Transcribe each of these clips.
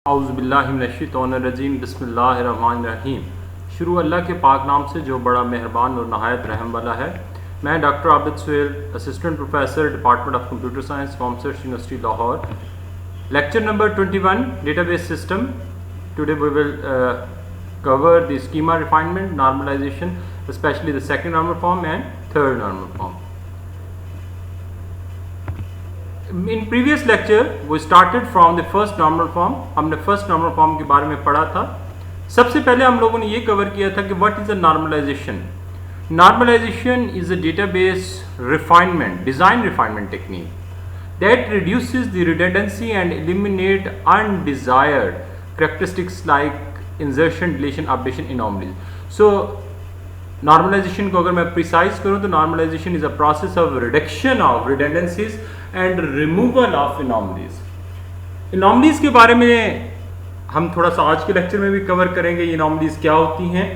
औज़ुबिल्लाहिमिनश्शैतानिर्रजीम बिस्मिल्लाहिर्रहमानिर्रहीम। शुरू अल्लाह के पाक नाम से जो बड़ा मेहरबान और नहायत रहम वाला है। मैं doctor Abid Suhail, assistant professor department of computer science, commerce university Lahore. Lecture number 21, database system. Today we will cover the schema refinement, normalization, especially the second normal form and third normal form. In previous lecture we started from the first normal form. हमने first normal form के बारे में पढ़ा था। सबसे पहले हम लोगों ने ये कवर किया था कि what is a normalization. Normalization is a database refinement, design refinement technique that reduces the redundancy and eliminate undesired characteristics like insertion, deletion, updation, anomalies. So normalization को अगर मैं प्रिसाइज करूं तो normalization is a process of reduction of redundancies and removal of anomalies. Anomalies के बारे में हम थोड़ा सा आज के लेक्चर में भी कवर करेंगे। ये एनोमलीज क्या होती हैं?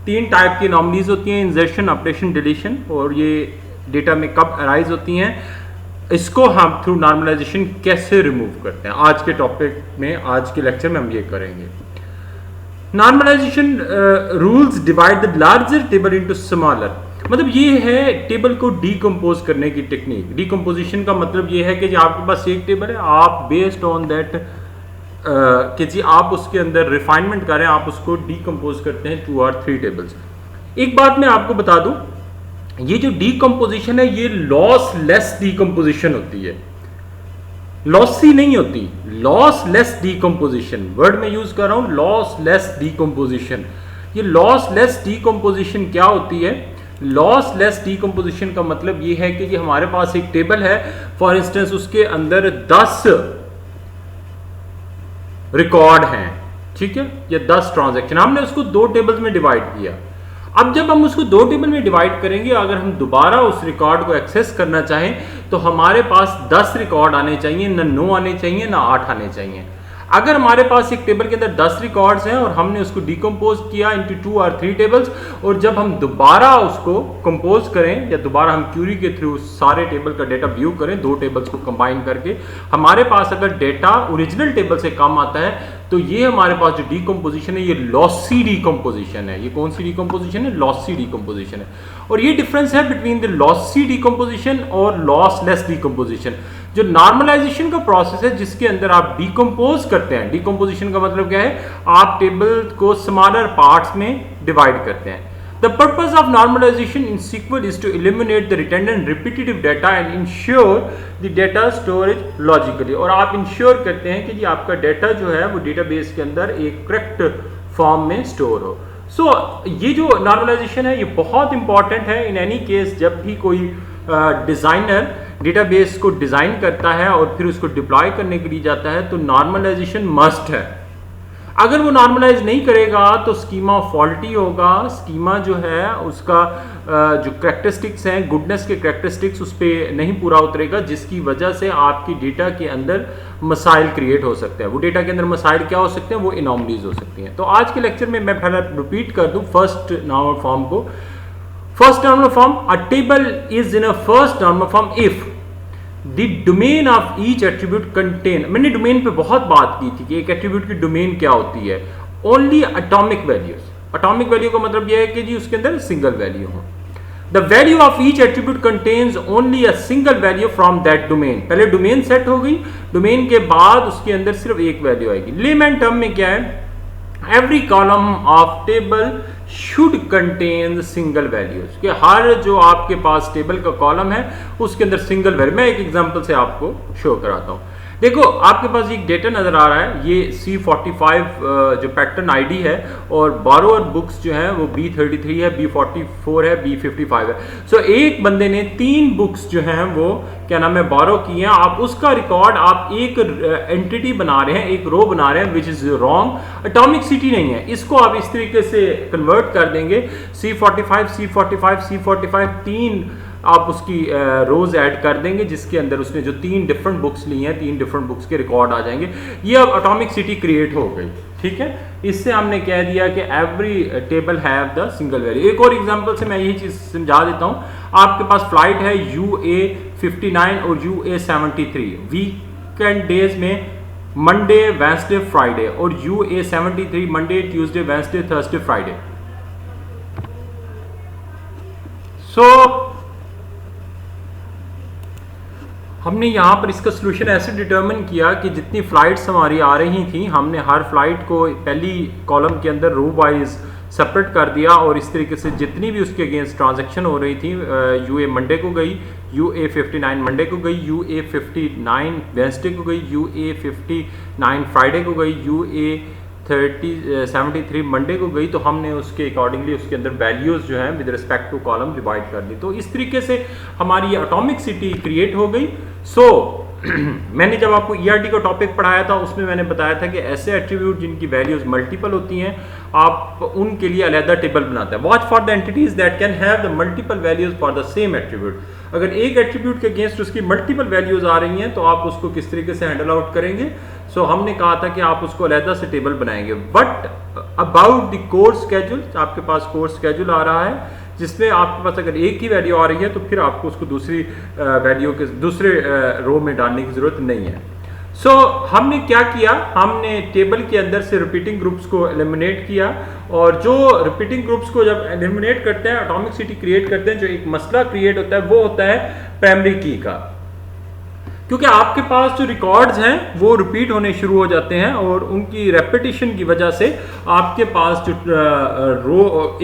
तीन टाइप की एनोमलीज होती हैं, इंजर्शन, अपडेशन, डिलीशन, और ये डेटा में कब अराइज होती हैं, इसको हम थ्रू नॉर्मलाइजेशन कैसे रिमूव करते हैं। आज के टॉपिक में, आज के लेक्चर में हम ये करेंगे। Normalization rules divide the larger table into smaller. मतलब ये है टेबल को डीकम्पोज करने की टेक्निक। डीकम्पोजिशन का मतलब ये है कि जी आपके पास एक टेबल है, आप बेस्ड ऑन दैट कि जी आप उसके अंदर रिफाइनमेंट करें, आप उसको डीकम्पोज करते हैं 2 और 3 टेबल्स। एक बात मैं आपको बता दूं, ये जो डीकम्पोजिशन है ये लॉस लेस डीकम्पोजिशन होती है, लॉसी नहीं होती। लॉस लेस डीकम्पोजिशन वर्ड में यूज कर रहा हूं, लॉस लेस डीकम्पोजिशन। ये लॉस लेस डीकम्पोजिशन क्या होती है? लॉस लेस डीकम्पोजिशन का मतलब ये है कि ये हमारे पास एक टेबल है, फॉर इंस्टेंस उसके अंदर 10 रिकॉर्ड हैं, ठीक है, या 10 ट्रांजैक्शन, हमने उसको 2 टेबल्स में डिवाइड किया। अब जब हम उसको 2 टेबल में डिवाइड करेंगे, अगर हम दोबारा उस रिकॉर्ड को एक्सेस करना चाहें तो हमारे पास 10 रिकॉर्ड आने चाहिए, ना 9 आने चाहिए, ना 8 आने चाहिए। अगर हमारे पास एक टेबल के अंदर 10 रिकॉर्ड्स हैं और हमने उसको डिकम्पोज किया इनटू 2 और 3 टेबल्स, और जब हम दोबारा उसको कंपोज करें या दोबारा हम क्यूरी के थ्रू सारे टेबल का डेटा व्यू करें, 2 टेबल्स को कंबाइन करके, हमारे पास अगर डेटा ओरिजिनल टेबल से कम आता है तो ये हमारे पास जो डीकम्पोजिशन है ये लॉसी डीकम्पोजिशन है। ये कौन सी डीकम्पोजिशन है? लॉसी डीकम्पोजिशन है। और ये डिफरेंस है बिटवीन द लॉसी डीकम्पोजिशन और लॉसलेस डीकम्पोजिशन। जो नॉर्मलाइजेशन का प्रोसेस है जिसके अंदर आप डीकम्पोज करते हैं, डीकम्पोजिशन का मतलब क्या है? आप टेबल को स्मॉलर पार्ट्स में डिवाइड करते हैं। The purpose of normalization in SQL is to eliminate the redundant repetitive data and ensure the data storage logically। और आप इंश्योर करते हैं कि जी आपका डेटा जो है वो डेटाबेस के अंदर एक करेक्ट फॉर्म में स्टोर हो। सो ये जो नॉर्मलाइजेशन है ये बहुत इंपॉर्टेंट है इन एनी केस। जब भी कोई डिज़ाइनर डेटाबेस को डिज़ाइन करता है और फिर उसको डिप्लॉय करने के लिए जाता है तो नॉर्मलाइजेशन मस्ट है। अगर वो नॉर्मलाइज नहीं करेगा तो स्कीमा फॉल्टी होगा। स्कीमा जो है उसका जो करैक्टरिस्टिक्स हैं, गुडनेस के करैक्टरिस्टिक्स उस पर नहीं पूरा उतरेगा, जिसकी वजह से आपकी डेटा के अंदर मसाइल क्रिएट हो सकते हैं। वो डेटा के अंदर मसाइल क्या हो सकते हैं? वो एनोमलीज हो सकती हैं। तो आज के लेक्चर में मैं पहले रिपीट कर दूं फर्स्ट नॉर्मल फॉर्म को। First normal form, a table is in a first normal form if the domain of each attribute contain. मैंने डोमेन पे बहुत बात की थी कि एक एट्रीब्यूट की डोमेन क्या होती है। Only atomic values. Atomic value का मतलब यह है कि जी उसके अंदर सिंगल वैल्यू हो। The value of each attribute contains only a single value from that domain. पहले डोमेन सेट हो गई, डोमेन के बाद उसके अंदर सिर्फ एक वैल्यू आएगी। लेमैन टर्म में क्या है? Every column of table should contain single values, कि हर जो आपके पास टेबल का कॉलम है उसके अंदर सिंगल वैल्यू। मैं एक एग्जांपल से आपको शो कराता हूं। देखो आपके पास एक डेटा नजर आ रहा है, ये C45 जो पैटर्न आईडी है, और बारोअर बुक्स जो है वो B33 है, B44 है, B55 है। सो एक बंदे ने 3 बुक्स जो हैं वो क्या नाम है बारो किए हैं। आप उसका रिकॉर्ड आप एक एंटिटी बना रहे हैं, एक रो बना रहे हैं, which is wrong. Atomic city नहीं है, इसको आप इस तरीके से कन्वर्ट कर देंगे। C45 C45 C45 3 आप उसकी रोज ऐड कर देंगे, जिसके अंदर उसने जो 3 डिफरेंट बुक्स ली हैं, 3 डिफरेंट बुक्स के रिकॉर्ड आ जाएंगे। ये अब एटॉमिक सिटी क्रिएट हो गई, ठीक है। इससे हमने कह दिया कि every table have the single value. एक और एग्जांपल से मैं यही चीज समझा देता हूं। आपके पास फ्लाइट है UA59 और UA73। वीकेंड डेज में मंडे वेंसडे फ्राइडे, और UA73 Monday Tuesday Wednesday Thursday Friday. So हमने यहाँ पर इसका सोल्यूशन ऐसे डिटरमिन किया कि जितनी फ्लाइट्स हमारी आ रही थी, हमने हर फ्लाइट को पहली कॉलम के अंदर रो वाइज सेपरेट कर दिया, और इस तरीके से जितनी भी उसके अगेंस्ट ट्रांजैक्शन हो रही थी, UA मंडे को गई, UA59 मंडे को गई, UA59 वेंसडे को गई, UA59 फ्राइडे को गई, UA73 मंडे को गई, तो हमने उसके अकॉर्डिंगली उसके अंदर वैल्यूज़ जो हैं with respect to column divide कर दी। तो इस तरीके से हमारी एटॉमिक सिटी क्रिएट हो गई। मैंने जब आपको ERD का टॉपिक पढ़ाया था, उसमें मैंने बताया था कि ऐसे एट्रीब्यूट जिनकी वैल्यूज मल्टीपल होती हैं, आप उनके लिए अलहदा टेबल बनाते हैं। Watch for the entities that can have the multiple values for the same attribute. अगर एक एट्रीब्यूट के अगेंस्ट उसकी मल्टीपल वैल्यूज आ रही हैं, तो आप उसको किस तरीके से हैंडल आउट करेंगे। हमने कहा था कि आप उसको अलहदा से टेबल बनाएंगे। But about the course schedule, आपके पास कोर्स स्केड्यूल आ रहा है जिसमें आपके पास अगर एक ही वैल्यू आ रही है, तो फिर आपको उसको दूसरी वैल्यू के दूसरे रो में डालने की जरूरत नहीं है। हमने क्या किया, हमने टेबल के अंदर से रिपीटिंग ग्रुप्स को एलिमिनेट किया, और जो रिपीटिंग ग्रुप्स को जब एलिमिनेट करते हैं, एटॉमिक सिटी क्रिएट करते हैं, जो एक मसला क्रिएट होता है वो होता है प्राइमरी की का। क्योंकि आपके पास जो रिकॉर्ड्स हैं वो रिपीट होने शुरू हो जाते हैं, और उनकी रेपिटेशन की वजह से आपके पास जो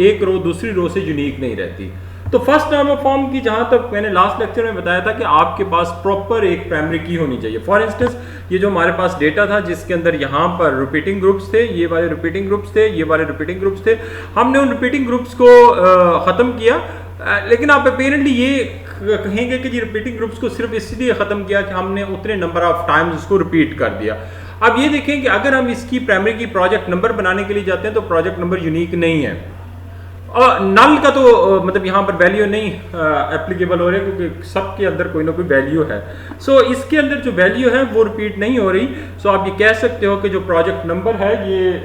एक रो दूसरी रो से यूनिक नहीं रहती। तो फर्स्ट नॉर्मल फॉर्म की जहां तक मैंने लास्ट लेक्चर में बताया था कि आपके पास प्रॉपर एक प्राइमरी की होनी चाहिए। फॉर इंस्टेंस, ये जो हमारे पास डेटा था जिसके अंदर यहाँ पर रिपीटिंग ग्रुप्स थे, ये वाले रिपीटिंग ग्रुप्स थे, ये वाले रिपीटिंग ग्रुप्स थे, हमने उन रिपीटिंग ग्रुप्स को ख़त्म किया। लेकिन आप अपेरेंटली ये कहेंगे कि जी रिपीटिंग ग्रुप्स को सिर्फ इसलिए ख़त्म किया कि हमने उतने नंबर ऑफ टाइम्स उसको रिपीट कर दिया। अब ये देखें कि अगर हम इसकी प्राइमरी की प्रोजेक्ट नंबर बनाने के लिए जाते हैं, तो प्रोजेक्ट नंबर यूनिक नहीं है, और नल का तो मतलब यहाँ पर वैल्यू नहीं एप्लीकेबल हो रही, क्योंकि सबके अंदर कोई ना कोई वैल्यू है। इसके अंदर जो वैल्यू है वो रिपीट नहीं हो रही। आप ये कह सकते हो कि जो प्रोजेक्ट नंबर है ये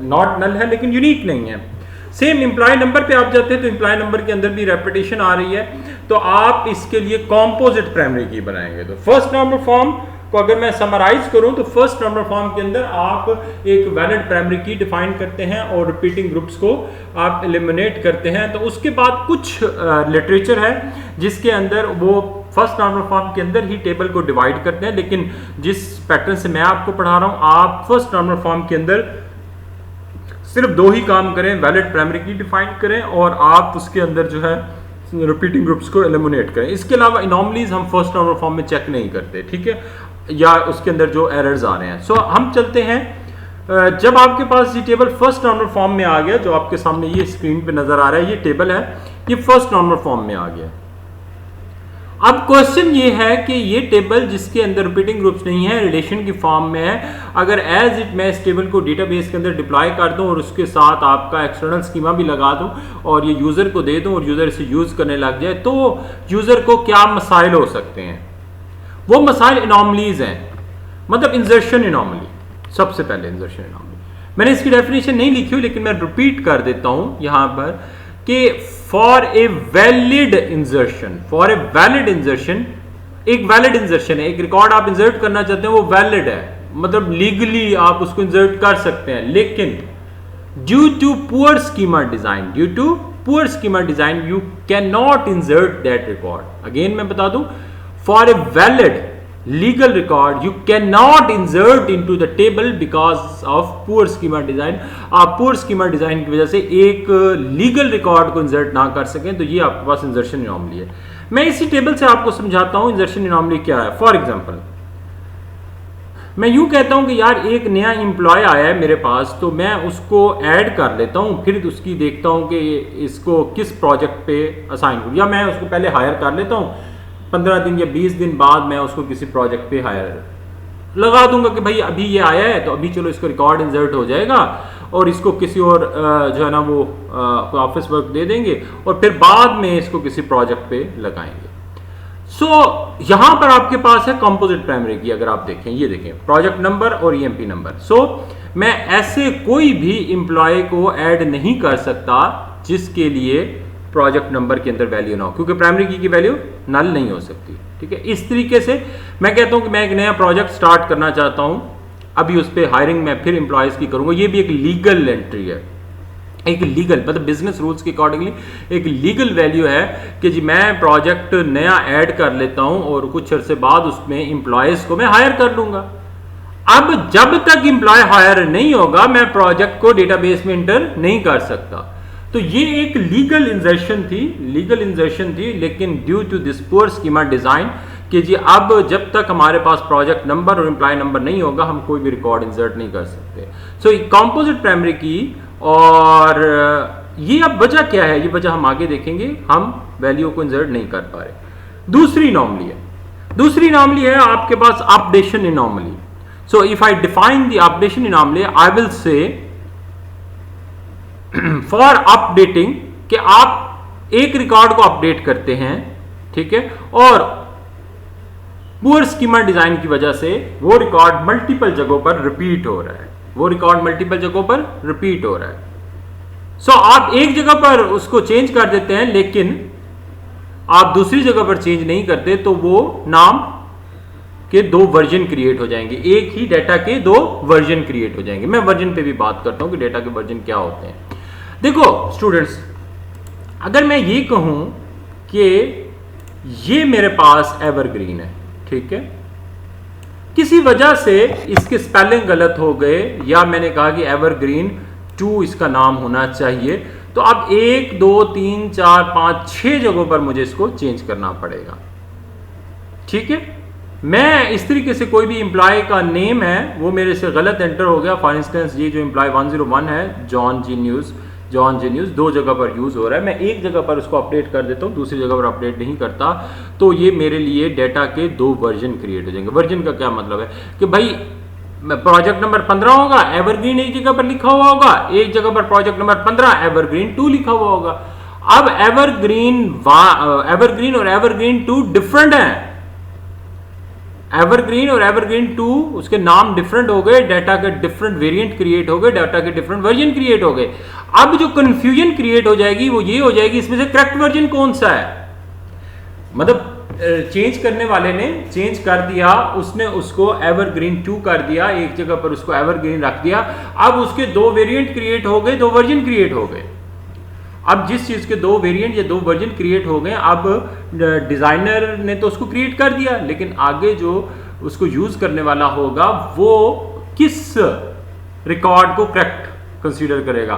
नॉट नल है, लेकिन यूनिक नहीं है। सेम इम्प्लॉय नंबर पे आप जाते हैं, तो इम्प्लॉय नंबर के अंदर भी रेपिटेशन आ रही है, तो आप इसके लिए कॉम्पोजिट प्राइमरी की बनाएंगे। तो फर्स्ट नॉर्मल फॉर्म को अगर मैं समराइज करूं, तो फर्स्ट नॉर्मल फॉर्म के अंदर आप एक वैलिड प्राइमरी की डिफाइन करते हैं, और रिपीटिंग ग्रुप्स को आप एलिमिनेट करते हैं। तो उसके बाद कुछ लिटरेचर है जिसके अंदर वो फर्स्ट नॉर्मल फॉर्म के अंदर ही टेबल को डिवाइड करते हैं, लेकिन जिस पैटर्न से मैं आपको पढ़ा रहा हूं, आप फर्स्ट नॉर्मल फॉर्म के अंदर सिर्फ दो ही काम करें, वैलिड प्राइमरी की डिफाइन करें, और आप उसके अंदर जो है रिपीटिंग ग्रुप्स को एलिमिनेट करें। इसके अलावा इनॉमलीज हम फर्स्ट नॉर्मल फॉर्म में चेक नहीं करते, ठीक है, या उसके अंदर जो एरर्स आ रहे हैं। हम चलते हैं, जब आपके पास ये टेबल फर्स्ट नॉर्मल फॉर्म में आ गया, जो आपके सामने ये स्क्रीन पे नजर आ रहा है, ये टेबल है, ये फर्स्ट नॉर्मल फॉर्म में आ गया। अब क्वेश्चन ये है कि ये टेबल जिसके अंदर रिपीटिंग ग्रुप्स नहीं है, रिलेशन की फॉर्म में है, अगर एज इट मैं इस टेबल को डेटाबेस के अंदर डिप्लॉय कर दूं, और उसके साथ आपका एक्सटर्नल स्कीमा भी लगा दूं, और ये यूज़र को दे दूं, और यूज़र इसे यूज़ करने लग जाए, तो यूज़र को क्या मसाइल हो सकते हैं? वो मसाइल इनॉमलीज हैं, मतलब इंजर्शन इनॉमली। सबसे पहले इंजर्शन इनॉमली, मैंने इसकी डेफिनेशन नहीं लिखी हुई, लेकिन मैं रिपीट कर देता हूं यहां पर कि for a valid इंजर्शन, for a valid इंजर्शन, एक वैलिड इंजर्शन है, एक रिकॉर्ड आप इंसर्ट करना चाहते हैं, वो वैलिड है, मतलब लीगली आप उसको इंसर्ट कर सकते हैं, लेकिन due to poor schema design, due to poor schema design you can not insert that record. Again मैं बता दूं, for a valid legal record you cannot insert into the table because of poor schema design। आप poor schema design की वजह से एक legal record को insert ना कर सकें, तो ये आपके पास insertion anomaly है। मैं इसी टेबल से आपको समझाता हूँ insertion anomaly क्या है। फॉर एग्जाम्पल, मैं यूं कहता हूं कि यार एक नया एम्प्लॉय आया है मेरे पास, तो मैं उसको ऐड कर लेता हूं, फिर उसकी देखता हूं कि इसको किस प्रोजेक्ट पे असाइन करूं, या मैं उसको पहले हायर कर लेता हूं, 15 दिन या 20 दिन बाद मैं उसको किसी प्रोजेक्ट पे हायर लगा दूंगा कि भाई अभी ये आया है, तो अभी चलो इसको रिकॉर्ड इंसर्ट हो जाएगा, और इसको किसी और जो है ना वो ऑफिस वर्क दे देंगे, और फिर बाद में इसको किसी प्रोजेक्ट पे लगाएंगे। यहां पर आपके पास है कंपोजिट प्राइमरी की। अगर आप देखें, ये देखें प्रोजेक्ट नंबर और ईएमपी नंबर। मैं ऐसे कोई भी एम्प्लॉय को ऐड नहीं कर सकता जिसके लिए प्रोजेक्ट नंबर के अंदर वैल्यू ना हो, क्योंकि प्राइमरी की वैल्यू नल नहीं हो सकती। ठीक है। इस तरीके से मैं कहता हूं कि मैं एक नया प्रोजेक्ट स्टार्ट करना चाहता हूं, अभी उस पर हायरिंग मैं फिर एम्प्लॉयज़ की करूंगा। ये भी एक लीगल एंट्री है, एक लीगल मतलब बिजनेस रूल्स के अकॉर्डिंगली एक लीगल वैल्यू है कि जी मैं प्रोजेक्ट नया ऐड कर लेता हूं और कुछ अरसे बाद उसमें एम्प्लॉयज़ को मैं हायर कर लूंगा। अब जब तक एम्प्लॉय हायर नहीं होगा मैं प्रोजेक्ट को डेटाबेस में इंटर नहीं कर सकता। तो ये एक लीगल इंजर्शन थी, लेकिन due to this poor schema design कि जी अब जब तक हमारे पास प्रोजेक्ट नंबर और एम्प्लॉय नंबर नहीं होगा हम कोई भी रिकॉर्ड इंसर्ट नहीं कर सकते। सो कंपोजिट प्राइमरी की, और ये अब वजह क्या है, ये वजह हम आगे देखेंगे, हम वैल्यू को इंसर्ट नहीं कर पा रहे। दूसरी अनोमली है आपके पास updation anomaly. So if I define the updation anomaly I will say for updating कि आप एक रिकॉर्ड को अपडेट करते हैं, ठीक है, और पुअर स्कीमा डिजाइन की वजह से वो रिकॉर्ड मल्टीपल जगहों पर रिपीट हो रहा है। सो आप एक जगह पर उसको चेंज कर देते हैं लेकिन आप दूसरी जगह पर चेंज नहीं करते, तो वो नाम के 2 वर्जन क्रिएट हो जाएंगे, एक ही डेटा के 2 वर्जन क्रिएट हो जाएंगे। मैं वर्जन पे भी बात करता हूं कि डेटा के वर्जन क्या होते हैं। देखो स्टूडेंट्स, अगर मैं ये कहूं कि ये मेरे पास एवरग्रीन है, ठीक है, किसी वजह से इसके स्पेलिंग गलत हो गए या मैंने कहा कि एवरग्रीन 2 इसका नाम होना चाहिए, तो अब 1 2 3 4 5 6 जगहों पर मुझे इसको चेंज करना पड़ेगा, ठीक है। मैं इस तरीके से कोई भी एम्प्लॉय का नेम है वो मेरे से गलत एंटर हो गया, फॉर इंस्टेंस ये जो एम्प्लॉय 101 है जॉन जी न्यूज़ 2 जगह पर यूज हो रहा है, मैं एक जगह पर उसको अपडेट कर देता हूं, दूसरी जगह पर अपडेट नहीं करता, तो ये मेरे लिए डेटा के 2 वर्जन क्रिएट हो जाएंगे। वर्जन का क्या मतलब है कि भाई प्रोजेक्ट नंबर 15 होगा, एवरग्रीन एक जगह पर लिखा हुआ होगा, एक जगह पर प्रोजेक्ट नंबर 15 एवरग्रीन 2 लिखा हुआ होगा। अब एवरग्रीन और एवरग्रीन 2 डिफरेंट हैं, एवरग्रीन और एवरग्रीन 2 उसके नाम डिफरेंट हो गए, डाटा के डिफरेंट वेरिएंट क्रिएट हो गए, डाटा के डिफरेंट वर्जन क्रिएट हो गए। अब जो कंफ्यूजन क्रिएट हो जाएगी वो ये हो जाएगी इसमें से करेक्ट वर्जन कौन सा है, मतलब चेंज करने वाले ने चेंज कर दिया, उसने उसको एवरग्रीन 2 कर दिया, एक जगह पर उसको एवरग्रीन रख दिया, अब उसके 2 वेरिएंट क्रिएट हो गए, 2 वर्जन क्रिएट हो गए। अब जिस चीज के 2 वेरिएंट या 2 वर्जन क्रिएट हो गए, अब डिजाइनर ने तो उसको क्रिएट कर दिया, लेकिन आगे जो उसको यूज करने वाला होगा वो किस रिकॉर्ड को करेक्ट कंसीडर करेगा,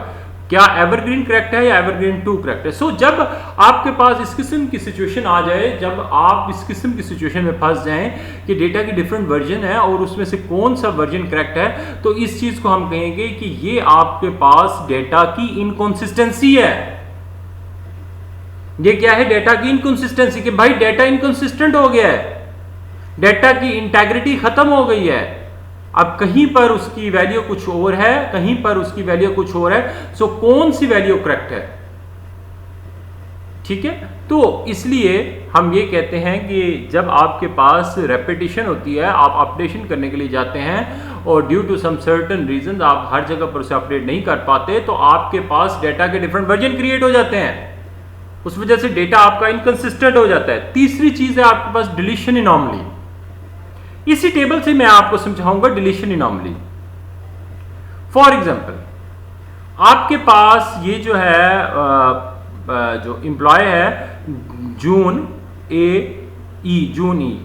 क्या एवरग्रीन करेक्ट है या एवरग्रीन 2 करेक्ट है। सो जब आपके पास इस किस्म की सिचुएशन आ जाए, जब आप इस किस्म की सिचुएशन में फंस जाएं कि डेटा की डिफरेंट वर्जन है और उसमें से कौन सा वर्जन करेक्ट है, तो इस चीज को हम कहेंगे कि ये आपके पास डेटा की इनकंसिस्टेंसी है। ये क्या है, डेटा की इनकंसिस्टेंसी, कि भाई डेटा इनकंसिस्टेंट हो गया है, डेटा की इंटेग्रिटी खत्म हो गई है, अब कहीं पर उसकी वैल्यू कुछ और है, कहीं पर उसकी वैल्यू कुछ और है। सो कौन सी वैल्यू करेक्ट है, ठीक है। तो इसलिए हम ये कहते हैं कि जब आपके पास रेपिटेशन होती है, आप अपडेशन करने के लिए जाते हैं और due to some certain reason आप हर जगह पर उसे अपडेट नहीं कर पाते, तो आपके पास डेटा के डिफरेंट वर्जन क्रिएट हो जाते हैं, उस वजह से डेटा आपका इनकंसिस्टेंट हो जाता है। तीसरी चीज है आपके पास डिलीशन एनॉमली। इसी टेबल से मैं आपको समझाऊंगा डिलीशन एनॉमली। फॉर एग्जांपल आपके पास ये जो है जो एम्प्लॉय है जून जून ई,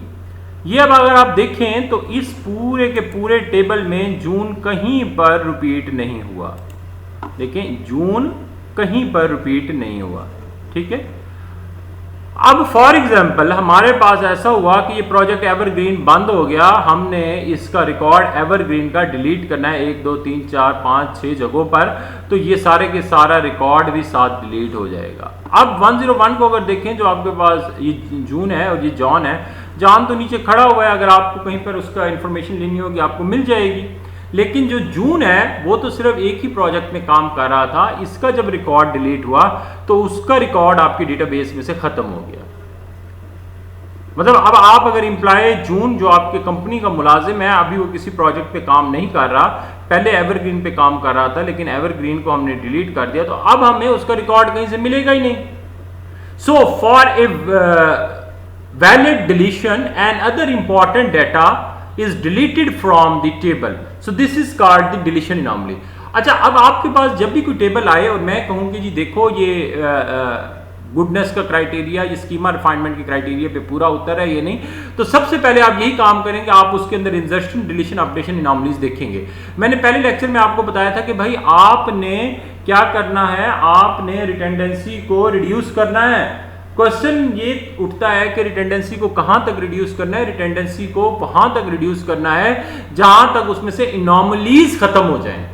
ये अब अगर आप देखें तो इस पूरे के पूरे टेबल में जून कहीं पर रिपीट नहीं हुआ, देखें जून कहीं पर रिपीट नहीं हुआ, ठीक है। अब फॉर एग्जांपल हमारे पास ऐसा हुआ कि ये प्रोजेक्ट एवरग्रीन बंद हो गया, हमने इसका रिकॉर्ड एवरग्रीन का डिलीट करना है 1 2 3 4 5 6 जगहों पर, तो ये सारे के सारा रिकॉर्ड भी साथ डिलीट हो जाएगा। अब 101 को अगर देखें, जो आपके पास ये जून है और ये जॉन है, जॉन तो नीचे खड़ा हुआ है, अगर आपको कहीं पर उसका इंफॉर्मेशन लेनी होगी आपको मिल जाएगी, लेकिन जो जून है वो तो सिर्फ एक ही प्रोजेक्ट में काम कर रहा था, इसका जब रिकॉर्ड डिलीट हुआ तो उसका रिकॉर्ड आपके डेटाबेस में से खत्म हो गया। मतलब अब आप अगर एम्प्लॉय जून जो आपके कंपनी का मुलाजिम है, अभी वो किसी प्रोजेक्ट पे काम नहीं कर रहा, पहले एवरग्रीन पे काम कर रहा था, लेकिन एवरग्रीन को हमने डिलीट कर दिया, तो अब हमें उसका रिकॉर्ड कहीं से मिलेगा ही नहीं। So for a valid deletion and other important data is deleted from the table. So this is called the deletion anomaly. अच्छा, अब आपके पास जब भी कोई टेबल आए और मैं कहूँ कि जी देखो ये गुडनेस का क्राइटेरिया, ये स्कीमा रिफाइनमेंट के क्राइटेरिया पे पूरा उतर है ये नहीं, तो सबसे पहले आप यही काम करेंगे, आप उसके अंदर इंसर्शन, डिलीशन, अपडेशन, एनॉमलीज देखेंगे। मैंने पहले लेक्चर में आपको बताया था कि भाई आपने क्या करना है, आपने रिटेंडेंसी को रिड्यूस करना है। क्वेश्चन ये उठता है कि रिटेंडेंसी को कहां तक रिड्यूस करना है? रिटेंडेंसी को वहां तक रिड्यूस करना है जहां तक उसमें से एनॉमलीज खत्म हो जाएं।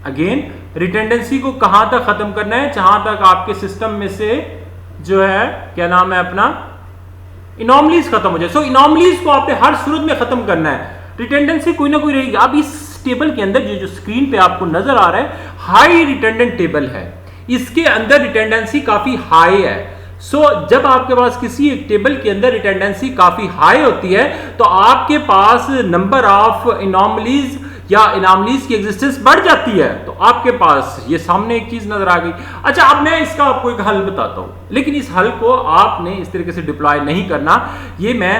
अगेन, रिटेंडेंसी को कहां तक खत्म करना है? जहां तक आपके सिस्टम में से जो है क्या नाम है अपना एनॉमलीज खत्म हो जाए। सो एनॉमलीज को आपने हर सूरत में खत्म करना है, रिटेंडेंसी कोई ना कोई रहेगी। अब इस टेबल के अंदर जो स्क्रीन पे आपको नजर आ रहा है हाई रिटेंडेंट टेबल है, इसके अंदर रिटेंडेंसी काफी हाई है। सो जब आपके पास किसी एक टेबल के अंदर रिटेंडेंसी काफी हाई होती है तो आपके पास नंबर ऑफ एनॉमलीज या एनॉमलीज की एग्जिस्टेंस बढ़ जाती है। तो आपके पास ये सामने एक चीज नजर आ गई। अच्छा, अब मैं इसका आपको एक हल बताता हूं, लेकिन इस हल को आपने इस तरीके से डिप्लॉय नहीं करना। ये मैं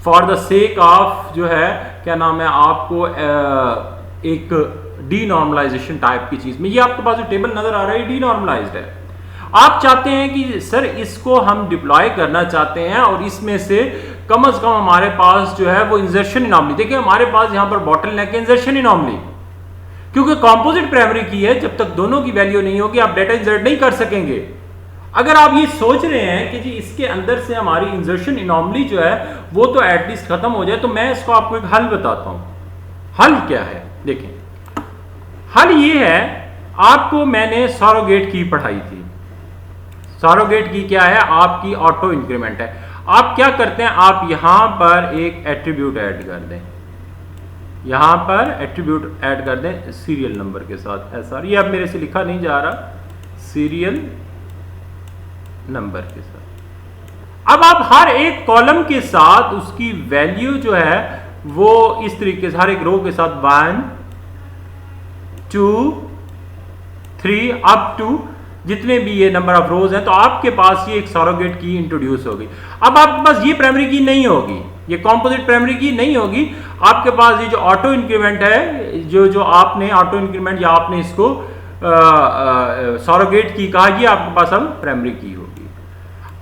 फॉर द सेक ऑफ जो है क्या नाम है आपको एक डीनॉर्मलाइजेशन टाइप की चीज में, ये आपके पास जो टेबल नजर आ रहा है डीनॉर्मलाइज्ड है। आप चाहते हैं कि सर इसको हम डिप्लॉय करना चाहते हैं और इसमें से कम हमारे पास जो है वो इंसर्शन एनॉमली, देखिए हमारे पास यहां पर बॉटलनेक है इंसर्शन एनॉमली, क्योंकि कंपोजिट प्राइमरी की है, जब तक दोनों की वैल्यू नहीं होगी आप डेटा इंसर्ट नहीं कर सकेंगे। अगर आप ये सोच रहे हैं कि जी इसके अंदर से हमारी इंसर्शन एनॉमली जो है वो तो एटलीस्ट खत्म हो जाए, तो मैं इसको आपको एक हल बताता हूं। हल क्या है? देखें, हल ये है, आपको मैंने सरोगेट की पढ़ाई थी। सरोगेट की क्या है? आपकी ऑटो इंक्रीमेंट है। आप क्या करते हैं, आप यहां पर एक एट्रीब्यूट ऐड कर दें, यहां पर एट्रीब्यूट ऐड कर दें सीरियल नंबर के साथ। ऐसा ये अब मेरे से लिखा नहीं जा रहा, सीरियल नंबर के साथ। अब आप हर एक कॉलम के साथ उसकी वैल्यू जो है वो इस तरीके से हर एक रो के साथ 1 2 3 अप टू जितने भी ये नंबर ऑफ रोज हैं, तो आपके पास ये एक सरोगेट की इंट्रोड्यूस होगी। अब आपके पास ये प्राइमरी की नहीं होगी, ये कॉम्पोजिट प्राइमरी की नहीं होगी, आपके पास ये जो ऑटो इंक्रीमेंट है, जो आपने ऑटो इंक्रीमेंट या आपने इसको सरोगेट की कहा, ये आपके पास अब प्राइमरी की होगी।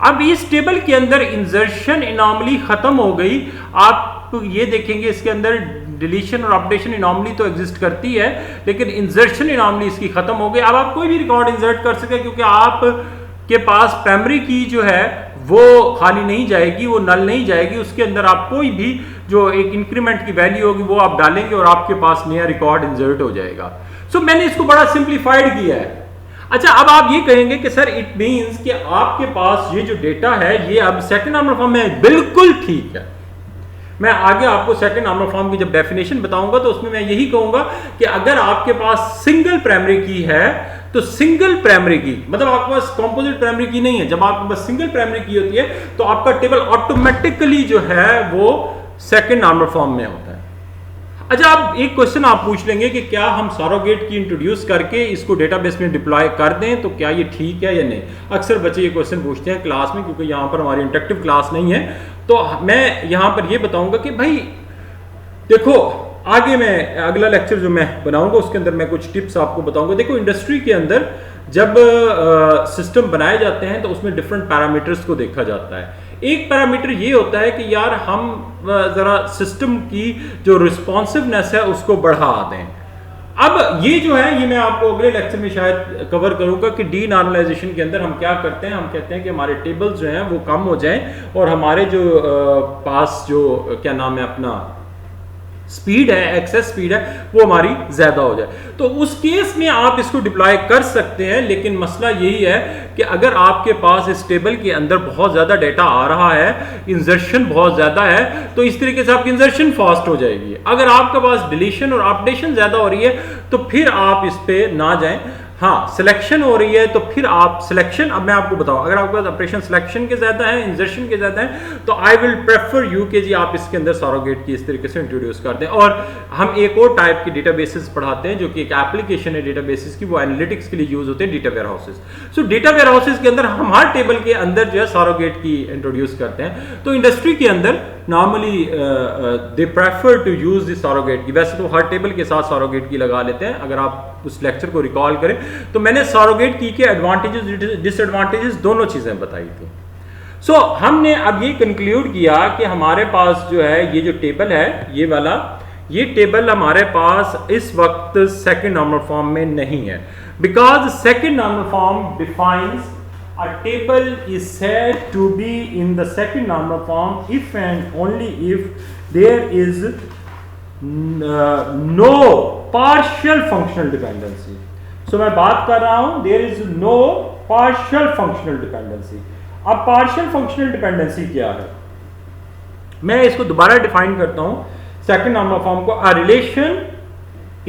अब इस टेबल के अंदर इंसर्शन एनॉमली खत्म हो गई। आप ये देखेंगे इसके अंदर डिलीशन और अपडेशन एनॉमली तो एग्जिस्ट करती है, लेकिन इंसर्शन एनॉमली इसकी खत्म हो गई। अब आप कोई भी रिकॉर्ड इंसर्ट कर सके, क्योंकि आप के पास प्राइमरी की जो है वो खाली नहीं जाएगी, वो नल नहीं जाएगी, उसके अंदर आप कोई भी जो एक इंक्रीमेंट की वैल्यू होगी वो आप डालेंगे और आपके पास नया रिकॉर्ड इंसर्ट हो जाएगा। सो मैंने इसको बड़ा सिंप्लीफाइड किया है। अच्छा, अब आप ये कहेंगे कि सर इट मींस कि आपके पास ये जो डेटा है ये अब सेकंड नॉर्मल फॉर्म में, बिल्कुल ठीक है। मैं आगे आपको सेकंड नॉर्मल फॉर्म की जब डेफिनेशन बताऊंगा तो उसमें मैं यही कहूंगा कि अगर आपके पास सिंगल प्राइमरी की है तो सिंगल प्राइमरी की मतलब आपके पास कंपोजिट प्राइमरी की नहीं है, जब आपके पास सिंगल प्राइमरी की होती है तो आपका टेबल ऑटोमेटिकली जो है वो सेकंड नॉर्मल फॉर्म में होता है। अच्छा, अब एक क्वेश्चन आप पूछ लेंगे कि क्या हम सरोगेट की इंट्रोड्यूस करके इसको डेटाबेस में डिप्लॉय कर दें तो क्या ये ठीक है या नहीं। अक्सर बच्चे ये क्वेश्चन पूछते हैं क्लास में, क्योंकि यहाँ पर हमारी इंटरेक्टिव क्लास नहीं है। तो मैं यहाँ पर ये बताऊंगा कि भाई देखो, आगे मैं अगला लेक्चर जो मैं बनाऊंगा उसके अंदर मैं कुछ टिप्स आपको बताऊंगा। देखो, इंडस्ट्री के अंदर जब सिस्टम बनाए जाते हैं तो उसमें डिफरेंट पैरामीटर्स को देखा जाता है। एक पैरामीटर ये होता है कि यार हम जरा सिस्टम की जो रिस्पॉन्सिवनेस है उसको बढ़ा दें। अब ये जो है ये मैं आपको अगले लेक्चर में शायद कवर करूंगा कि डी नॉर्मलाइजेशन के अंदर हम क्या करते हैं। हम कहते हैं कि हमारे टेबल्स जो हैं वो कम हो जाएं और हमारे जो पास जो क्या नाम है अपना स्पीड है, एक्सेस स्पीड है, वो हमारी ज्यादा हो जाए। तो उस केस में आप इसको डिप्लॉय कर सकते हैं, लेकिन मसला यही है कि अगर आपके पास इस टेबल के अंदर बहुत ज्यादा डेटा आ रहा है, इंसर्शन बहुत ज्यादा है, तो इस तरीके से आपकी इंसर्शन फास्ट हो जाएगी। अगर आपके पास डिलीशन और अपडेशन ज्यादा हो रही है तो फिर आप इस पे ना जाएं। हाँ सिलेक्शन हो रही है तो फिर आप सिलेक्शन, अब मैं आपको बताऊं, अगर आपके पास ऑपरेशन सिलेक्शन के ज्यादा है, इंसर्शन के ज्यादा है, तो आई विल प्रेफर यू के जी आप इसके अंदर सरोगेट की इस तरीके से इंट्रोड्यूस कर दें। और हम एक और टाइप की डेटाबेसेस पढ़ाते हैं जो कि एक एप्लीकेशन है डेटाबेसेस की, वो एनालिटिक्स के लिए यूज होते हैं, data warehouses. So data warehouses के अंदर हम हर टेबल के अंदर जो है सरोगेट की इंट्रोड्यूस करते हैं। तो इंडस्ट्री के अंदर normally they prefer to use the surrogate key. वैसे तो हर टेबल के साथ सरोगेट की लगा लेते हैं। अगर आप उस लेक्चर को रिकॉल करें तो मैंने सरोगेट की के एडवांटेजेस डिसएडवांटेजेस दोनों चीजें बताई थी। सो हमने अब ये कंक्लूड किया कि हमारे पास जो है ये जो टेबल है ये वाला, ये टेबल हमारे पास इस वक्त सेकंड नॉर्मल फॉर्म में नहीं है, because second normal form defines a table is said to be in the second normal form if and only if there is no partial functional dependency. So मैं बात कर रहा हूं there is no partial functional dependency. अब partial functional dependency क्या है, मैं इसको दोबारा डिफाइन करता हूं second normal form को। A relation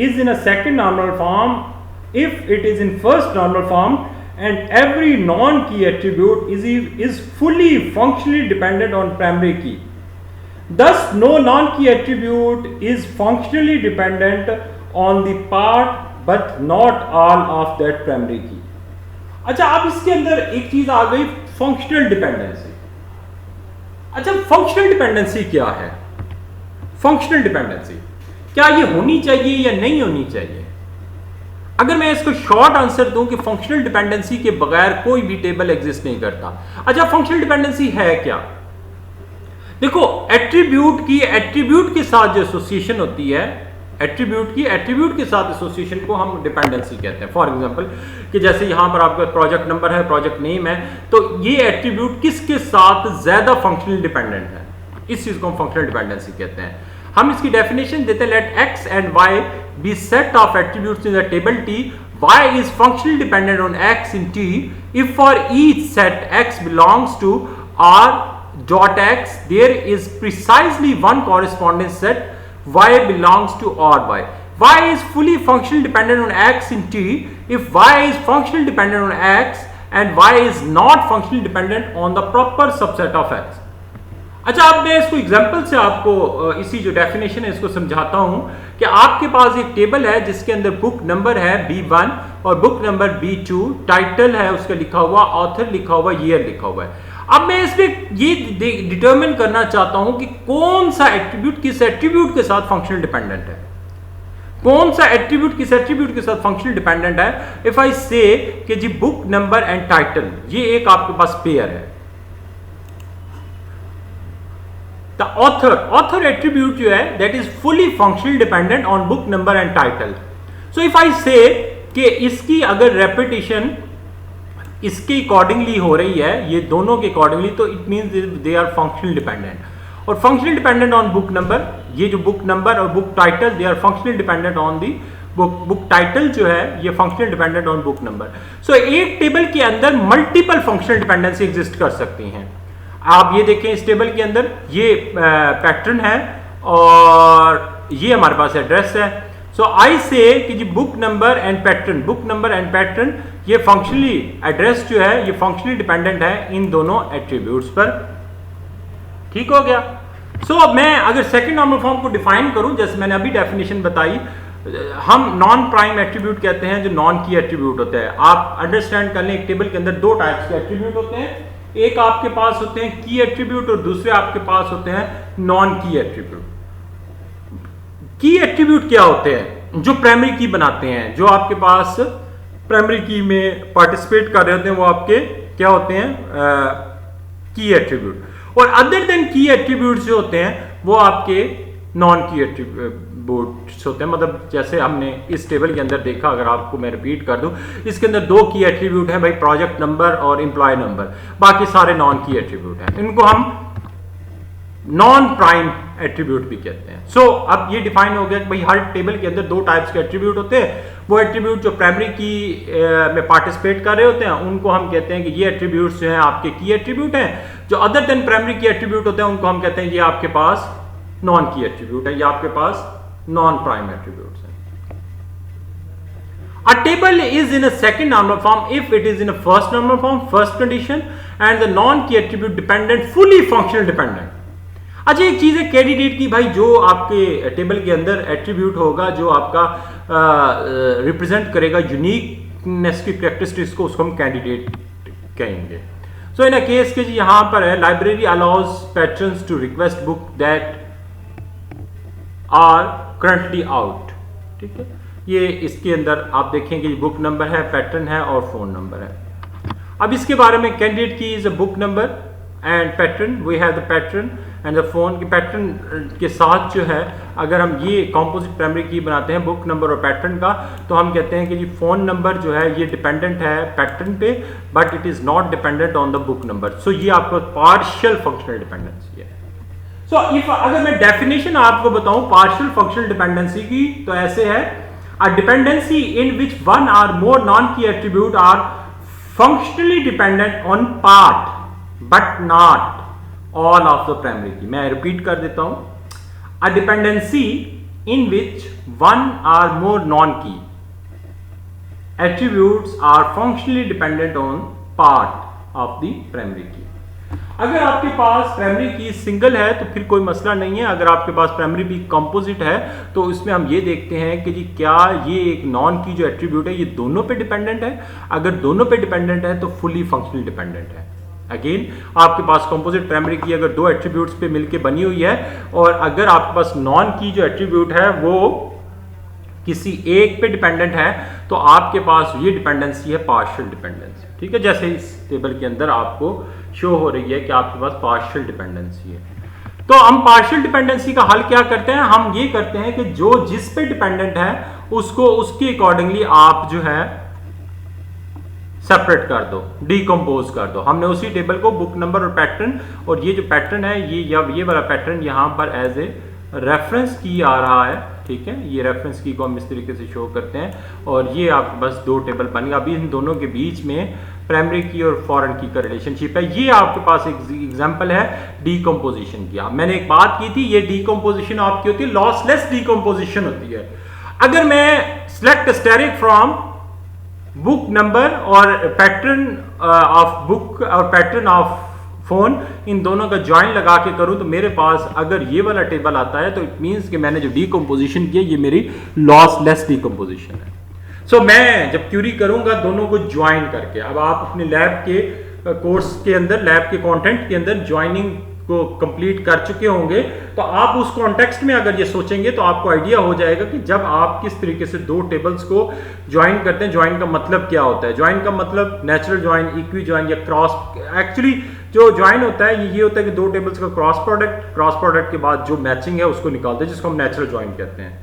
is in a second normal form if it is in first normal form and every non-key attribute is fully functionally dependent on primary key. Thus no non-key attribute is functionally dependent on the part but not all of that primary key. अच्छा, अब इसके अंदर एक चीज आ गई, functional dependency. अच्छा, functional dependency क्या है? फंक्शनल डिपेंडेंसी क्या ये होनी चाहिए या नहीं होनी चाहिए? अगर मैं इसको शॉर्ट आंसर दूं कि फंक्शनल डिपेंडेंसी के बगैर कोई भी टेबल एग्जिस्ट नहीं करता। अच्छा, फंक्शनल डिपेंडेंसी है क्या? देखो, एट्रीब्यूट के साथ जो एसोसिएशन होती है, एट्रीब्यूट के साथ एसोसिएशन को हम डिपेंडेंसी कहते हैं। फॉर एग्जांपल कि जैसे यहां पर आपका प्रोजेक्ट नंबर है, प्रोजेक्ट नेम है, तो ये एट्रीब्यूट किसके साथ ज्यादा फंक्शनल डिपेंडेंट है, इस चीज को हम फंक्शनल डिपेंडेंसी कहते हैं। हम इसकी डेफिनेशन देते हैं, let x and y be set of attributes in the table T, y is functionally dependent on x in T if for each set x belongs to R dot x there is precisely one corresponding set y belongs to R y. Y is fully functionally dependent on x in T if y is functionally dependent on x and y is not functionally dependent on the proper subset of x. अच्छा, अब मैं इसको example से आपको इसी जो definition है इसको समझाता हूं कि आपके पास एक टेबल है जिसके अंदर बुक नंबर है B1 और बुक नंबर B2, टाइटल है उसका लिखा हुआ, ऑथर लिखा हुआ, ईयर लिखा हुआ है। अब मैं इसमें ये डिटरमिन करना चाहता हूं कि कौन सा एट्रीब्यूट किस एट्रीब्यूट के साथ फंक्शनल डिपेंडेंट है, कौन सा एट्रीब्यूट किस एट्रीब्यूट के साथ फंक्शनल डिपेंडेंट है। इफ आई से कि जी बुक नंबर एंड टाइटल, ये एक आपके पास पेयर है। The author attribute जो है that is fully functionally dependent on book number and title. So if I say कि इसकी अगर repetition इसके अकॉर्डिंगली हो रही है, ये दोनों के अकॉर्डिंगली, तो it means they are functional dependent. और functional dependent on book number, ये जो बुक नंबर और book title they are functional dependent on the book title जो है ये functional dependent on book number. So एक टेबल के अंदर मल्टीपल फंक्शनल डिपेंडेंसी एग्जिस्ट कर सकती हैं। आप ये देखें, इस टेबल के अंदर ये पैटर्न है और ये हमारे पास एड्रेस है। सो आई से कि जी book number and pattern, book number and pattern, ये फंक्शनली एड्रेस जो है ये फंक्शनली डिपेंडेंट है इन दोनों एट्रीब्यूट्स पर। ठीक हो गया। सो मैं अगर सेकंड नॉर्मल फॉर्म को डिफाइन करूं, जैसे मैंने अभी डेफिनेशन बताई, हम नॉन प्राइम एट्रीब्यूट कहते हैं जो नॉन की एट्रीब्यूट होते हैं। आप अंडरस्टैंड कर लें, एक टेबल के अंदर दो टाइप्स के एट्रीब्यूट होते हैं, एक आपके पास होते हैं की एट्रीब्यूट और दूसरे आपके पास होते हैं नॉन की एट्रीब्यूट। की एट्रीब्यूट क्या होते हैं? जो प्राइमरी की बनाते हैं, जो आपके पास प्राइमरी की में पार्टिसिपेट कर रहे होते हैं, वो आपके क्या होते हैं? की एट्रीब्यूट। और अदर देन की एट्रीब्यूट जो होते हैं वो आपके नॉन की एट्रीब्यूट्स होते हैं। मतलब जैसे हमने इस टेबल के अंदर देखा, अगर आपको मैं रिपीट कर दूं, इसके अंदर दो की एट्रीब्यूट है भाई, प्रोजेक्ट नंबर और एम्प्लॉय नंबर, बाकी सारे नॉन की एट्रीब्यूट हैं। इनको हम नॉन प्राइम एट्रीब्यूट भी कहते हैं। सो अब ये डिफाइन हो गया कि भाई हर टेबल के अंदर दो टाइप्स के एट्रीब्यूट होते हैं। वो एट्रीब्यूट जो प्राइमरी की में पार्टिसिपेट कर रहे होते हैं उनको हम कहते हैं कि ये एट्रीब्यूट्स जो हैं आपके की एट्रीब्यूट हैं। जो अदर देन प्राइमरी की एट्रीब्यूट होते हैं उनको हम कहते हैं ये आपके पास नॉन की एट्रीब्यूट है, ये आपके पास नॉन प्राइम एट्रीब्यूट्स हैं। A table is in a second normal form if it is in a first normal form, first condition, and the non-key attribute dependent, fully functional dependent. अच्छा, एक चीज है candidate की, भाई जो आपके टेबल के अंदर एट्रीब्यूट होगा जो आपका रिप्रेजेंट करेगा यूनिकनेस की कैरेक्टरिस्टिक्स को, उसको हम कैंडिडेट कहेंगे. सो इन अ केस के जी यहां पर है library allows patrons to request book that are currently out. ठीक है, ये इसके अंदर आप देखेंगे बुक नंबर है, पैटर्न है और फोन नंबर है. अब इसके बारे में candidate key is a book number and patron, we have the patron and the phone. की पैटर्न के साथ जो है अगर हम ये कॉम्पोजिट प्राइमरी की बनाते हैं बुक नंबर और पैटर्न का, तो हम कहते हैं कि जी फोन नंबर जो है ये डिपेंडेंट है पैटर्न पे, but it is not dependent on the book number. So ये आपका पार्शियल फंक्शनल डिपेंडेंसी है. सो इफ अगर मैं डेफिनेशन आपको बताऊं पार्शियल फंक्शनल डिपेंडेंसी की, तो ऐसे है a dependency in which one or more non-key attribute are functionally dependent on part but not all of the primary key. मैं रिपीट कर देता हूं, a dependency in which one or more non-key attributes are functionally dependent on part of the primary key. अगर आपके पास primary की single है तो फिर कोई मसला नहीं है. अगर आपके पास प्राइमरी की कंपोजिट है तो इसमें हम ये देखते हैं कि जी क्या ये एक नॉन की जो एट्रीब्यूट है ये दोनों पे डिपेंडेंट है. अगर दोनों पे डिपेंडेंट है तो फुली फंक्शनल डिपेंडेंट है. अगेन आपके पास कंपोजिट प्राइमरी की अगर दो एट्रीब्यूट्स पे मिलके बनी हुई है और अगर आपके पास नॉन की जो एट्रीब्यूट है वो किसी एक पे डिपेंडेंट है तो आपके पास ये डिपेंडेंसी है पार्शियल डिपेंडेंसी. ठीक है, जैसे इस टेबल के अंदर आपको शो हो रही है कि आपके पास पार्शियल डिपेंडेंसी है. तो हम पार्शियल डिपेंडेंसी का हल क्या करते हैं, हम ये करते हैं कि जो जिस पे डिपेंडेंट है उसको उसके अकॉर्डिंगली आप जो है सेपरेट कर दो, डीकंपोज कर दो. हमने उसी टेबल को बुक नंबर और पैटर्न, और ये जो पैटर्न है ये वाला पैटर्न यहां पर एज ए रेफरेंस की आ रहा है. ठीक है, ये रेफरेंस की को हम इस तरीके से शो करते हैं और ये आपके पास दो टेबल बन गया. अभी इन दोनों के बीच में प्राइमरी की और फॉरेन की का रिलेशनशिप है. ये आपके पास एक एग्जांपल है डीकंपोजिशन की. मैंने एक बात की थी, ये डीकंपोजिशन आपकी होती है लॉसलेस डीकंपोजिशन होती है. अगर मैं select steric from book number और पैटर्न ऑफ बुक और पैटर्न ऑफ फोन, इन दोनों का ज्वाइन लगा के करूं तो मेरे पास अगर ये वाला टेबल आता है तो इट मींस कि मैंने जो डीकंपोजिशन किया ये मेरी लॉसलेस डीकंपोजिशन है. सो मैं जब क्यूरी करूंगा दोनों को ज्वाइन करके, अब आप अपने लैब के कोर्स के अंदर लैब के कंटेंट के अंदर ज्वाइनिंग को कंप्लीट कर चुके होंगे, तो आप उस कॉन्टेक्स्ट में अगर ये सोचेंगे तो आपको आइडिया हो जाएगा कि जब आप किस तरीके से दो टेबल्स को ज्वाइन करते हैं, ज्वाइन का मतलब क्या होता है. ज्वाइन का मतलब नेचुरल ज्वाइन, इक्वी ज्वाइन या क्रॉस. एक्चुअली जो ज्वाइन होता है ये होता है कि दो टेबल्स का क्रॉस प्रोडक्ट के बाद जो मैचिंग है उसको निकालते हैं, जिसको हम नेचुरल ज्वाइन कहते हैं.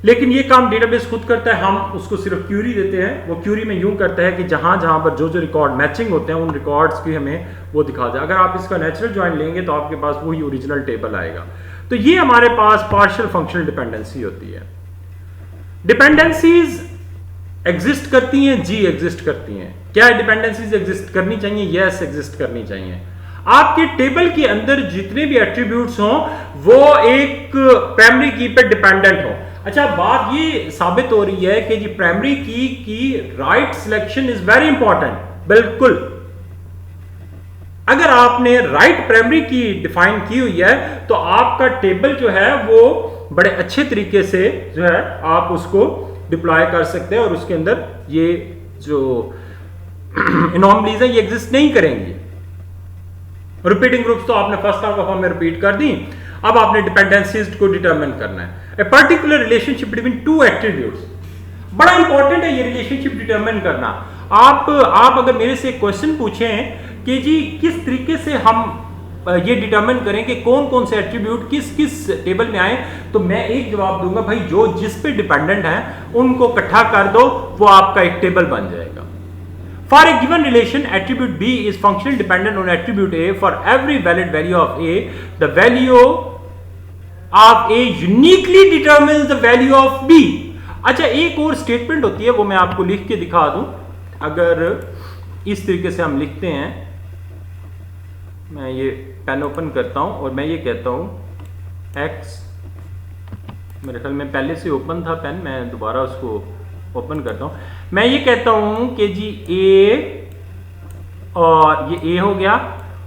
लेकिन ये काम डेटाबेस खुद करता है, हम उसको सिर्फ क्यूरी देते हैं. वो क्यूरी में यूं करता है कि जहां जहां पर जो रिकॉर्ड मैचिंग होते हैं उन रिकॉर्ड्स की हमें वो दिखा दे. अगर आप इसका नेचुरल ज्वाइन लेंगे तो आपके पास वही ओरिजिनल टेबल आएगा. तो ये हमारे पास पार्शियल फंक्शनल डिपेंडेंसी होती है. डिपेंडेंसीज एग्जिस्ट करती हैं, जी एग्जिस्ट करती हैं. क्या डिपेंडेंसीज एग्जिस्ट करनी चाहिए? यस, एग्जिस्ट करनी चाहिए. आपके टेबल के अंदर जितने भी एट्रीब्यूट्स हों वो एक प्राइमरी की पे डिपेंडेंट हो. अच्छा, बात ये साबित हो रही है कि जी प्राइमरी की right selection is very important. बिल्कुल, अगर आपने राइट प्राइमरी की डिफाइन की हुई है तो आपका टेबल जो है वो बड़े अच्छे तरीके से जो है आप उसको डिप्लॉय कर सकते हैं और उसके अंदर ये जो एनॉमलीज है ये एग्जिस्ट नहीं करेंगी. रिपीटिंग ग्रुप्स तो आपने फर्स्ट फॉर्म में रिपीट कर दी. अब आपने डिपेंडेंसीज को डिटरमिन करना है. A particular relationship between two attributes, बड़ा इंपॉर्टेंट है ये रिलेशनशिप डिटरमिन करना. आप अगर मेरे से क्वेश्चन पूछें कि जी किस तरीके से हम ये डिटरमिन करें कि कौन कौन से एट्रीब्यूट किस किस टेबल में आए, तो मैं एक जवाब दूंगा, भाई जो जिस पे डिपेंडेंट है उनको इकट्ठा कर दो, वो आपका एक टेबल बन जाएगा. For a given relation, attribute B is functionally dependent on attribute A. For every valid value of A, the value of A uniquely determines the value of B. अच्छा, एक और स्टेटमेंट होती है, वो मैं आपको लिख के दिखा दूं. अगर इस तरीके से हम लिखते हैं, मैं ये पेन ओपन करता हूं और मैं ये कहता हूं x, मेरे ख्याल में पहले से ओपन था पेन, मैं दोबारा उसको ओपन करता हूं, मैं ये कहता हूं कि जी ए, और ये ए हो गया,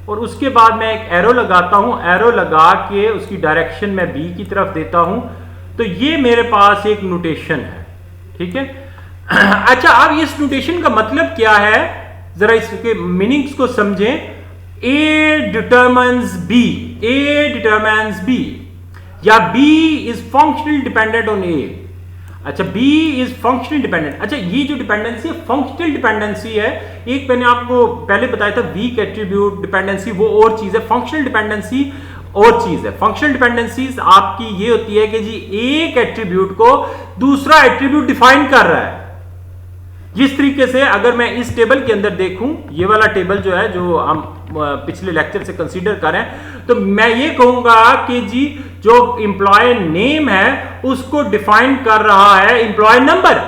और उसके बाद मैं एक एरो लगाता हूं, एरो लगा के उसकी डायरेक्शन मैं बी की तरफ देता हूं, तो ये मेरे पास एक नोटेशन है, ठीक है। अच्छा, अब इस नोटेशन का मतलब क्या है, जरा इसके मीनिंग्स को समझें। A determines B, A determines B, या B is functionally dependent on A। अच्छा, B is functionally dependent। अच्छा, ये जो डिपेंडेंसी है फंक्शनल डिपेंडेंसी है, एक मैंने आपको पहले बताया था वीक एट्रीब्यूट डिपेंडेंसी वो और चीज है, फंक्शनल डिपेंडेंसी और चीज है। फंक्शनल डिपेंडेंसीज आपकी ये होती है कि जी एक एट्रीब्यूट को दूसरा एट्रीब्यूट डिफाइन कर रहा है। जिस तरीके से अगर मैं इस टेबल के अंदर देखूं, ये वाला टेबल जो है जो हम पिछले लेक्चर से कंसीडर करें, तो मैं ये कहूंगा कि जी जो एम्प्लॉय नेम है उसको डिफाइन कर रहा है एम्प्लॉय नंबर।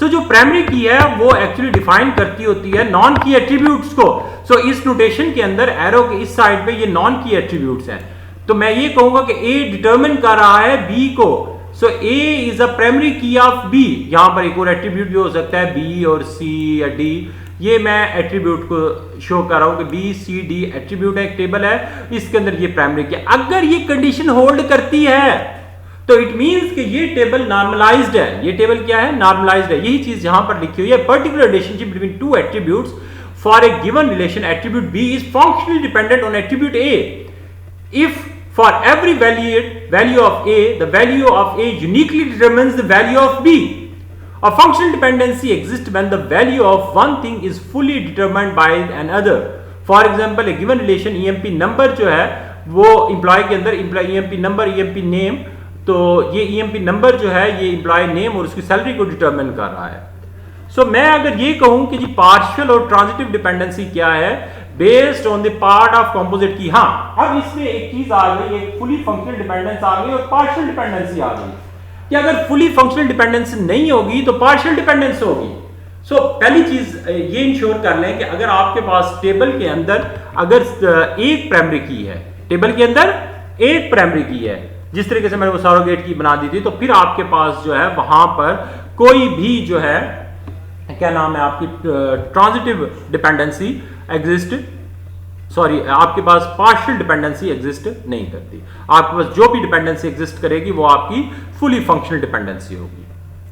सो जो प्राइमरी की है वो एक्चुअली डिफाइन करती होती है नॉन की एट्रीब्यूट्स को। सो इस नोटेशन के अंदर एरो के इस साइड पे ये नॉन की एट्रीब्यूट्स हैं, तो मैं ये कहूंगा कि ए डिटरमिन कर रहा है बी को। सो ए इज अ प्राइमरी की ऑफ बी। यहां पर एक और एट्रीब्यूट भी हो सकता है बी और सी या डी, ये मैं एट्रीब्यूट को शो कर रहा हूं कि बी सी डी एट्रीब्यूट है, एक टेबल है, इसके अंदर ये प्राइमरी की। अगर ये कंडीशन होल्ड करती है तो इट मींस कि ये टेबल नॉर्मलाइज्ड है। ये टेबल क्या है, नॉर्मलाइज्ड है। यही चीज यहां पर लिखी हुई है, particular relationship between two attributes for a given relation attribute B is functionally dependent on attribute A if for every value of A, the value of A uniquely determines the value of B. A functional dependency exists when the value of one thing is fully determined by another. For example, a given relation EMP number जो है वो employee के अंदर EMP number, EMP name, तो ये EMP number जो है ये employee name और उसकी सैलरी को डिटरमिन कर रहा है। सो मैं अगर ये कहूं कि जी पार्शियल और ट्रांजिटिव डिपेंडेंसी क्या है, based on the part of composite key. हाँ, अब इसमें एक चीज आ गई, एक फुली फंक्शनल डिपेंडेंस आ गई और पार्शियल डिपेंडेंसी आ गई कि अगर फुली फंक्शनल डिपेंडेंस नहीं होगी तो पार्शियल डिपेंडेंस होगी। सो पहली चीज ये इंश्योर कर लें कि अगर आपके पास टेबल के अंदर अगर एक प्राइमरी की है, टेबल के अंदर एक प्राइमरी की है, जिस तरीके से मैंने वो सरोगेट की बना दी थी, तो फिर आपके पास जो है वहां पर कोई भी जो है क्या नाम है आपकी ट्रांजिटिव डिपेंडेंसी एग्जिस्ट, सॉरी आपके पास पार्शियल डिपेंडेंसी एग्जिस्ट नहीं करती। आपके पास जो भी डिपेंडेंसी एग्जिस्ट करेगी वो आपकी फुली फंक्शनल डिपेंडेंसी होगी,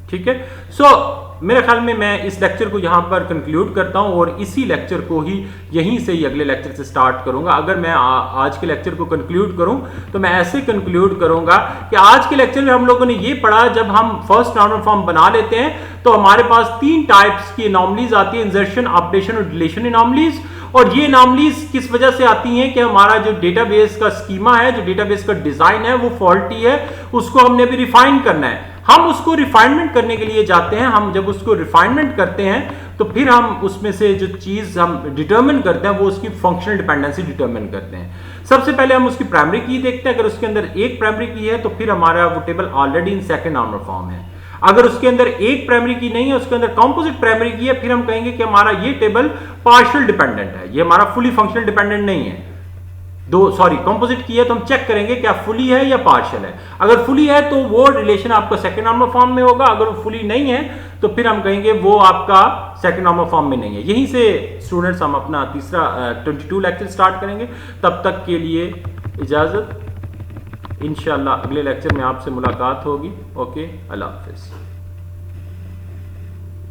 ठीक है। सो मेरे ख्याल में मैं इस लेक्चर को यहां पर कंक्लूड करता हूं और इसी लेक्चर को ही यहीं से ही अगले लेक्चर से स्टार्ट करूंगा। अगर मैं आज के लेक्चर को कंक्लूड करूं तो मैं ऐसे कंक्लूड करूंगा कि आज के लेक्चर में हम लोगों ने ये पढ़ा, जब हम फर्स्ट नॉर्मल फॉर्म बना लेते हैं तो हमारे पास तीन टाइप्स की एनॉमलीज आती है, इंसर्शन, अपडेशन और डिलीशन एनॉमलीज। और ये एनॉमलीज किस वजह से आती हैं कि हमारा जो डेटाबेस का स्कीमा है, जो डेटाबेस का डिजाइन है वो फॉल्टी है, उसको हमने भी रिफाइन करना है। हम उसको रिफाइनमेंट करने के लिए जाते हैं, हम जब उसको रिफाइनमेंट करते हैं तो फिर हम उसमें से जो चीज हम डिटरमिन करते हैं वो उसकी फंक्शनल डिपेंडेंसी डिटरमिन करते हैं। सबसे पहले हम उसकी प्राइमरी की देखते हैं, अगर उसके अंदर एक प्राइमरी की है तो फिर हमारा वो table already in second normal form है। अगर उसके अंदर एक प्राइमरी की नहीं है, उसके अंदर कंपोजिट प्राइमरी की है, फिर हम कहेंगे कि हमारा ये टेबल पार्शियल डिपेंडेंट है, ये हमारा फुली फंक्शनल डिपेंडेंट नहीं है। कंपोजिट की है तो हम चेक करेंगे क्या फुली है या पार्शियल है। अगर फुली है तो वो रिलेशन आपका सेकंड नॉर्मल फॉर्म में होगा, अगर वो फुली नहीं है तो फिर हम कहेंगे वो आपका सेकंड नॉर्मल फॉर्म में नहीं है। यहीं से स्टूडेंट्स हम अपना तीसरा 22 लेक्चर स्टार्ट करेंगे। तब तक के लिए इजाजत, इंशाल्लाह अगले लेक्चर में आपसे मुलाकात होगी। ओके, अल्लाह हाफिज।